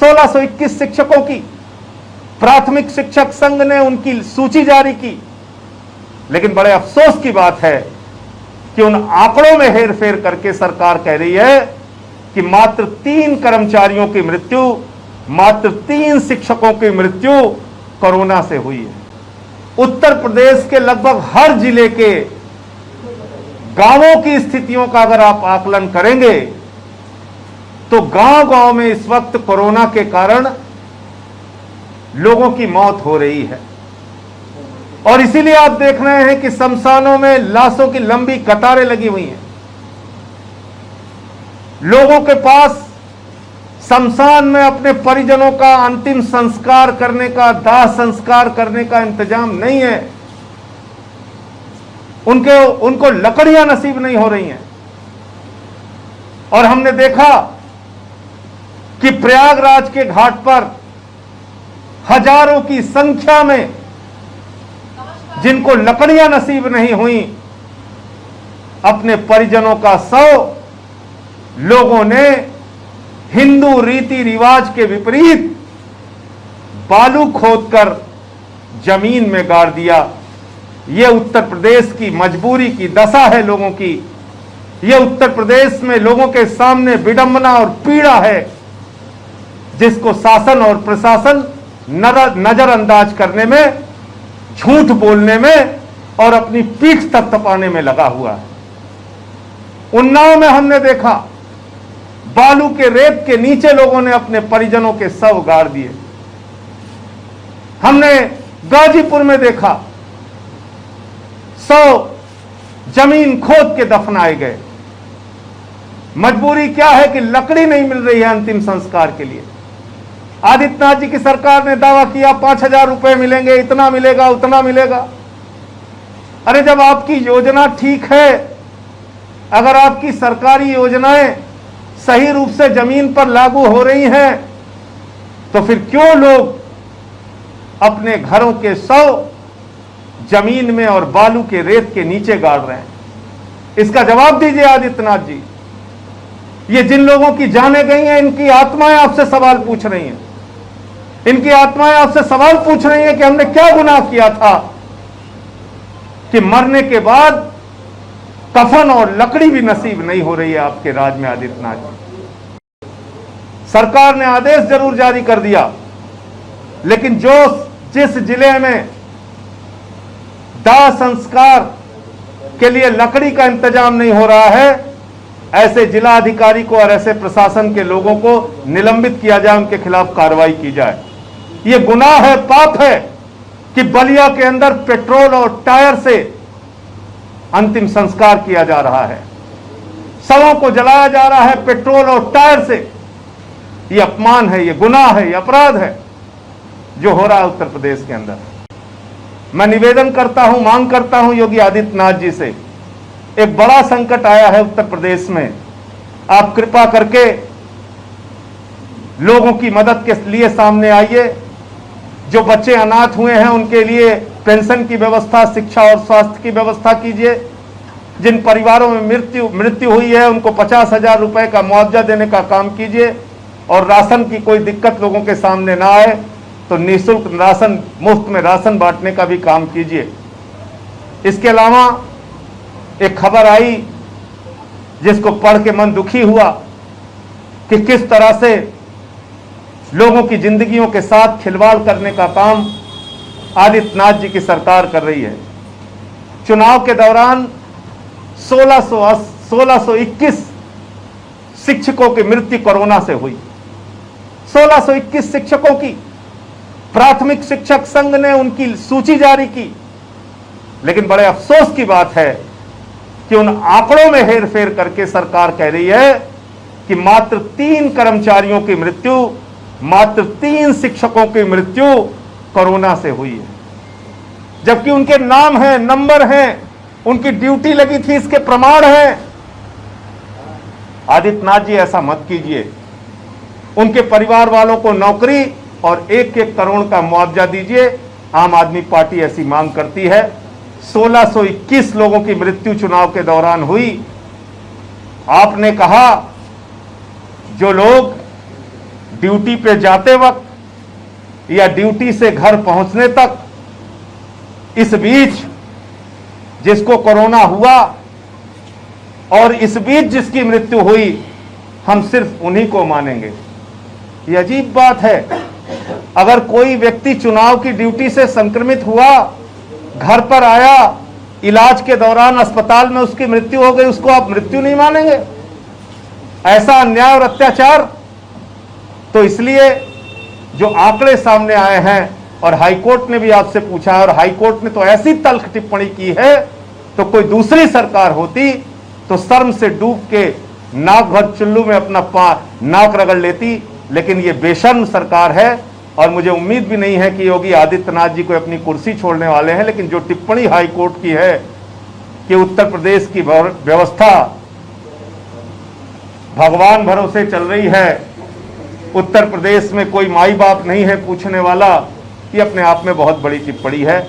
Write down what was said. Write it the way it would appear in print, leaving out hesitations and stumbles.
1621 शिक्षकों की प्राथमिक शिक्षक संघ ने उनकी सूची जारी की, लेकिन बड़े अफसोस की बात है कि उन आंकड़ों में हेरफेर करके सरकार कह रही है कि मात्र 3 कर्मचारियों की मृत्यु, मात्र 3 शिक्षकों की मृत्यु कोरोना से हुई है। उत्तर प्रदेश के लगभग हर जिले के गांवों की स्थितियों का अगर आप आकलन करेंगे तो गांव-गांव में इस वक्त कोरोना के कारण लोगों की मौत हो रही है, और इसीलिए आप देख रहे हैं कि शमशानों में लाशों की लंबी कतारें लगी हुई हैं। लोगों के पास शमशान में अपने परिजनों का अंतिम संस्कार करने का, दाह संस्कार करने का इंतजाम नहीं है। उनको लकड़ियां नसीब नहीं हो रही हैं। और हमने देखा कि प्रयागराज के घाट पर हजारों की संख्या में जिनको लकड़ियां नसीब नहीं हुई, अपने परिजनों का शव लोगों ने हिंदू रीति रिवाज के विपरीत बालू खोदकर जमीन में गाड़ दिया। यह उत्तर प्रदेश की मजबूरी की दशा है लोगों की। यह उत्तर प्रदेश में लोगों के सामने विडंबना और पीड़ा है, जिसको शासन और प्रशासन नजरअंदाज करने में, झूठ बोलने में और अपनी पीठ थपथपाने में लगा हुआ है। उन्नाव में हमने देखा बालू के रेत के नीचे लोगों ने अपने परिजनों के शव गाड़ दिए। हमने गाजीपुर में देखा 100 जमीन खोद के दफनाए गए। मजबूरी क्या है कि लकड़ी नहीं मिल रही है अंतिम संस्कार के लिए। आदित्यनाथ जी की सरकार ने दावा किया 5,000 रुपए मिलेंगे, इतना मिलेगा, उतना मिलेगा। अरे जब आपकी योजना ठीक है, अगर आपकी सरकारी योजनाएं सही रूप से जमीन पर लागू हो रही हैं, तो फिर क्यों लोग अपने घरों के शव जमीन में और बालू के रेत के नीचे गाड़ रहे हैं? इसका जवाब दीजिए आदित्यनाथ जी। ये जिन लोगों की जानें गई हैं, इनकी आत्माएं आपसे सवाल पूछ रही हैं। इनकी आत्माएं आपसे सवाल पूछ रही हैं कि हमने क्या गुनाह किया था कि मरने के बाद कफन और लकड़ी भी नसीब नहीं हो रही है आपके राज में। आदित्यनाथ जी, सरकार ने आदेश जरूर जारी कर दिया, लेकिन जिस जिले में दाह संस्कार के लिए लकड़ी का इंतजाम नहीं हो रहा है, ऐसे जिला अधिकारी को और ऐसे प्रशासन के लोगों को निलंबित किया जाए, उनके खिलाफ कार्रवाई की जाए। यह गुनाह है, पाप है कि बलिया के अंदर पेट्रोल और टायर से अंतिम संस्कार किया जा रहा है, शवों को जलाया जा रहा है पेट्रोल और टायर से। यह अपमान है, यह गुनाह है, यह अपराध है जो हो रहा है उत्तर प्रदेश के अंदर। मैं निवेदन करता हूं, मांग करता हूं योगी आदित्यनाथ जी से, एक बड़ा संकट आया है उत्तर प्रदेश में, आप कृपा करके लोगों की मदद के लिए सामने आइए। जो बच्चे अनाथ हुए हैं उनके लिए पेंशन की व्यवस्था, शिक्षा और स्वास्थ्य की व्यवस्था कीजिए। जिन परिवारों में मृत्यु हुई है उनको 50,000 रुपए का मुआवजा देने का काम कीजिए, और राशन की कोई दिक्कत लोगों के सामने ना आए तो निःशुल्क राशन, मुफ्त में राशन बांटने का भी काम कीजिए। इसके अलावा एक खबर आई जिसको पढ़ के मन दुखी हुआ कि किस तरह से लोगों की जिंदगियों के साथ खिलवाड़ करने का काम आदित्यनाथ जी की सरकार कर रही है। चुनाव के दौरान 1621 शिक्षकों की मृत्यु कोरोना से हुई। 1621 शिक्षकों की प्राथमिक शिक्षक संघ ने उनकी सूची जारी की, लेकिन बड़े अफसोस की बात है कि उन आंकड़ों में हेरफेर करके सरकार कह रही है कि मात्र 3 कर्मचारियों की मृत्यु, मात्र 3 शिक्षकों की मृत्यु कोरोना से हुई है, जबकि उनके नाम हैं, नंबर हैं, उनकी ड्यूटी लगी थी, इसके प्रमाण हैं। आदित्यनाथ जी ऐसा मत कीजिए। उनके परिवार वालों को नौकरी और 1-1 करोड़ का मुआवजा दीजिए। आम आदमी पार्टी ऐसी मांग करती है। 1621 लोगों की मृत्यु चुनाव के दौरान हुई। आपने कहा जो लोग ड्यूटी पे जाते वक्त या ड्यूटी से घर पहुंचने तक, इस बीच जिसको कोरोना हुआ और इस बीच जिसकी मृत्यु हुई, हम सिर्फ उन्हीं को मानेंगे। ये अजीब बात है। अगर कोई व्यक्ति चुनाव की ड्यूटी से संक्रमित हुआ, घर पर आया, इलाज के दौरान अस्पताल में उसकी मृत्यु हो गई, उसको आप मृत्यु नहीं मानेंगे? ऐसा अन्याय और अत्याचार। तो इसलिए जो आंकड़े सामने आए हैं, और हाईकोर्ट ने भी आपसे पूछा है, और हाईकोर्ट ने तो ऐसी तल्ख टिप्पणी की है, तो कोई दूसरी सरकार होती तो शर्म से डूब के नाक भर चुल्लू में अपना नाक रगड़ लेती। लेकिन ये बेशर्म सरकार है, और मुझे उम्मीद भी नहीं है कि योगी आदित्यनाथ जी को अपनी कुर्सी छोड़ने वाले हैं। लेकिन जो टिप्पणी हाईकोर्ट की है कि उत्तर प्रदेश की व्यवस्था भगवान भरोसे चल रही है, उत्तर प्रदेश में कोई माई बाप नहीं है पूछने वाला, ये अपने आप में बहुत बड़ी टिप्पणी है।